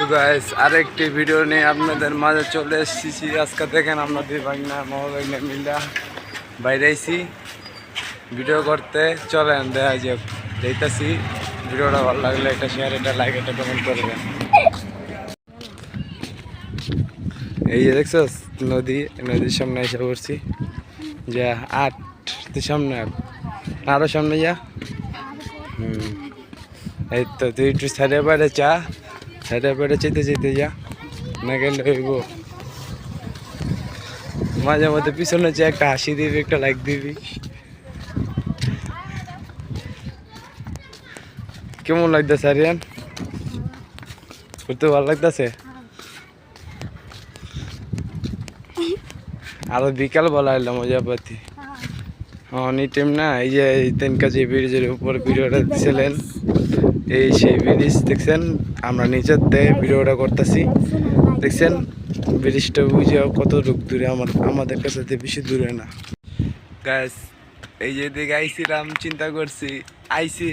So guys আরেকটি video নিয়ে আপনাদের মাঝে চলে এসেছি। আজকে দেখেন আমরা দুই ভাগনা মহাভাগনা মিলা বাইরে আইছি ভিডিও করতে। চলেন দেখা যাক, দেখতেছি। ভিডিওটা ভালো লাগলে একটা শেয়ার, একটা লাইক, একটা কমেন্ট করবেন। এই যে দেখছো নদীর সামনে এসে পড়ছি। যা 8 সামনে আরো সামনে যা। এই তো তুই একটু সাইডে বাইরে চা, সাইডে বাইরে চেতে যা, না গেলে হইব। মাঝে মধ্যে পিছনে যে একটা হাসি দিবি, একটা লাইক দিবি। কেমন লাগতেছে আরিয়ান? ঘুরতে ভালো লাগতেছে? আরো বিকাল বলা এলাম মজা পাতি। অনি টাইম না, এই যে তেনকা যে ব্রিজের উপর ভিডিওটা দিছিলেন, এই সেই ব্রিজ দেখছেন। আমরা নিচের থেকে ভিডিওটা করতেছি, দেখছেন ব্রিজটা বুঝে কত দূরে। আমাদের কাছে বেশি দূরে না গাইস। এই যে দিকে আইছিলাম, চিন্তা করছি আইসি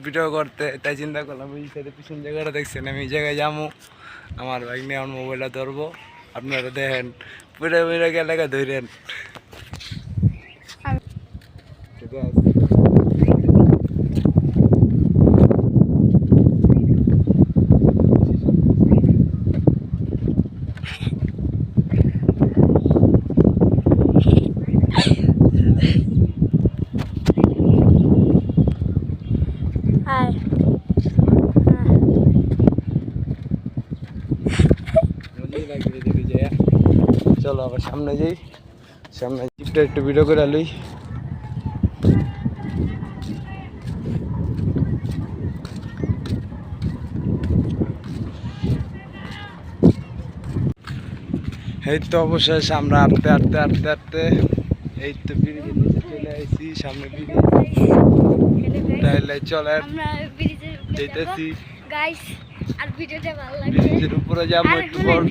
ভিডিও করতে, তাই চিন্তা করলাম ওই সাইডে পিছন জায়গাটা দেখছেন, আমি এই জায়গায় যাবো। আমার বাইক নিয়ে আমার মোবাইলটা ধরবো, আপনারা দেখেন পুরো মেরে গেলে ধরেন। চলো আবার সামনে যাই, সামনে জিপটা একটু ভিডিও করে লই। এই তো অবশেষে আমরা হাঁটতে এই তো ব্রিজের নিচে চলে আসছি। সামনে ব্রিজ, তাহলে চলেন যেতেছি। আর ভিডিওটা ভালো লাগলে ব্রিজের উপরে যাবো একটু পর।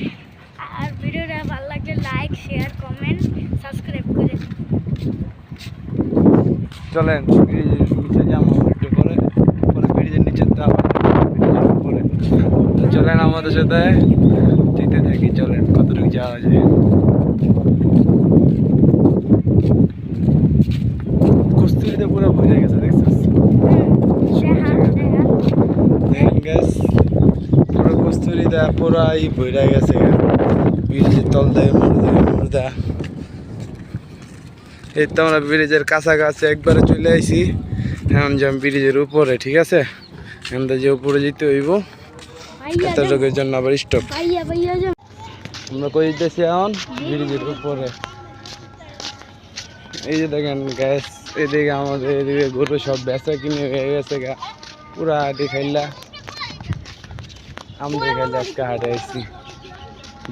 আর ভিডিওটা ভালো লাগলে লাইক, শেয়ার, কমেন্ট, সাবস্ক্রাইব করে চলেন ব্রিজের নিচে যাবো একটু পরে, ব্রিজের নিচে তো আবার ব্রিজের উপরে। তো চলেন আমাদের সাথে যেতে থাকি। চলেন কতটুকু যাওয়া যায়। কস্তুরিতে পুরো ভরে গেছে, দেখছিস? দেখেন গ্যাস, পুরো কস্তুরিতে পুরাই ভরে গেছে। ব্রিজের তল দেয় মুর্দা। এই তো আমরা ব্রিজের কাছাকাছি একবারে চলে আইছি। এখন যাম ব্রিজের উপরে, ঠিক আছে? এখন যে উপরে যেতে হইব, এতটুকুর জন্য আবার স্টপ। আমরা কই যেতেছি এখন? ব্রিজের উপরে। এই যে দেখেন গ্যাস, এদিকে আমাদের এদিকে গরু সব বেচা কিনে হয়ে গেছে গা। পুরা হাটে খাইলা, আমরা খাইলে আজকে হাটে আসছি।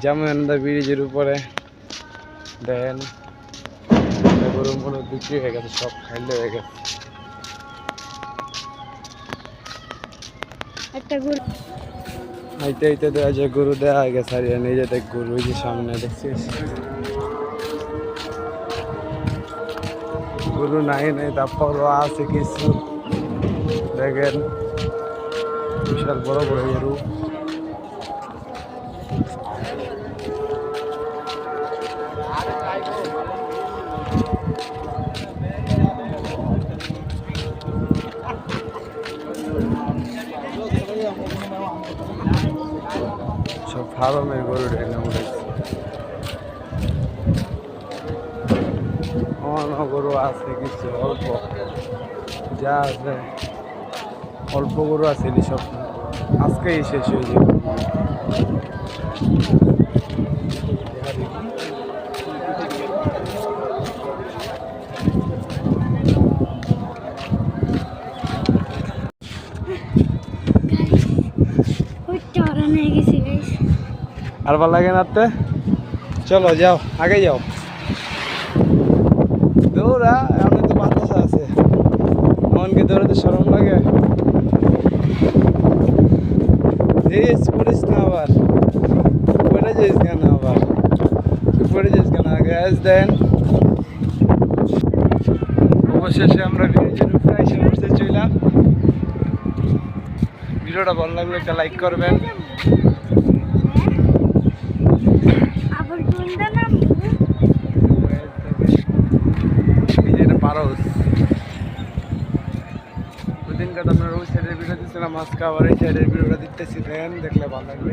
যেমন ব্রিজের উপরে দেখেন গরু মরু বিক্রি হয়ে গেছে, সব খাইলে হয়ে গেছে। আইতে দেওয়া যায়, গরু দেওয়া হয়ে গেছে। আর নিজে দেখ গরু, ওই যে সামনে দেখছিস গরু নাই, তারপরও আছে কিছু। দেখেন বিশাল বড় বড় গরু। সব ফার্মের গরু অন্য গরু আছে কিছু, অল্প যা আছে অল্প গরু আছে, সব আজকেই শেষ হয়ে যাবে। আর ভালো লাগে না? চলো যাও, আগে যাও, দৌড়া। এমনি তো বাতাস আছে, মনকে দৌড়াতে শরম লাগে। পড়িস না আবার, পড়ে যাইস কেন আবার, পড়ে যাইস কেন? গ্যাস দেন। অবশেষে আমরা ব্রিজের উপরে এসে বসতে চললাম। ভিডিওটা ভালো লাগলে একটা লাইক করবেন, আবার কোনটা নাম এই যে এটা পারস ওদিনকার আমরা ওই সাইডের ভিডিও দিচ্ছিলাম আজকে আবার এই সাইডের ভিডিওটা দিতেছি দেন দেখলে ভালো লাগবে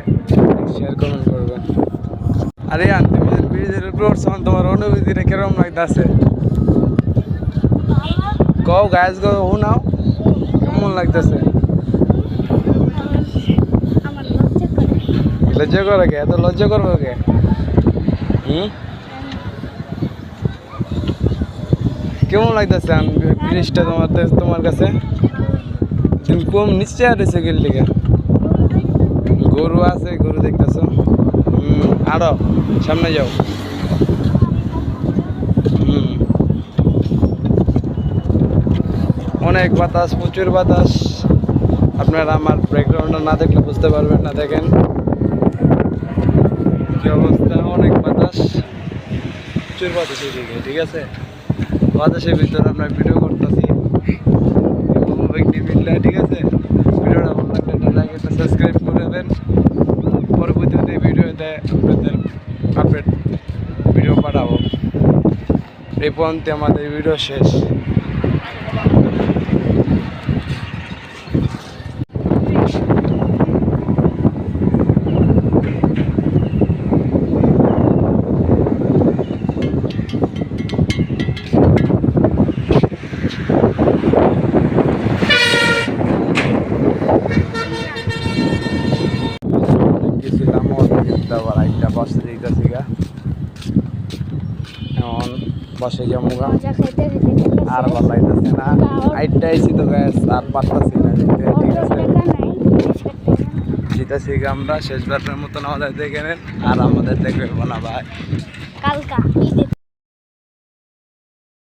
শেয়ার কমেন্ট করবেন আরে তুমি যে ব্রিজের উপর উঠছো তোমার অনুভূতিটা কিরকম লাগতেছে কও গাছ গো নাও কেমন লাগতেছে আমার লজ্জা করে লজ্জা করে কে এত লজ্জা করবো কে কেমন লাগতেছে ব্রিজটা তোমার কাছে তুমি কম নিশ্চয় রয়েছে গেল লিগে গরু আছে গরু দেখতেছো আরো সামনে যাও অনেক বাতাস প্রচুর বাতাস আপনারা আমার ব্যাকগ্রাউন্ডটা না দেখলে বুঝতে পারবেন না দেখেন কি অবস্থা অনেক বাতাস প্রচুর বাতাস এদিকে ঠিক আছে বাতাসের ভিতরে আমরা ভিডিও করতেছি ঠিক আছে ভিডিওটা ভালো লাগলে একটা লাইক একটা সাবস্ক্রাইব করে দেবেন পরবর্তীতে ভিডিওতে আপনাদের আপডেট ভিডিও পাঠাবো এই পর্যন্ত আমাদের ভিডিও শেষ এখন বসে যাবো গা মজা খাইতে খাইতে আর ভালো লাগতেছে না আইটটা আইসি তো গ্যাস আর পারতাছি না যেতে ঠিক আছে জিতেছি আমরা শেষবারের মতন আমাদের দেখে নেন আর আমাদের দেখবে না ভাই কালকা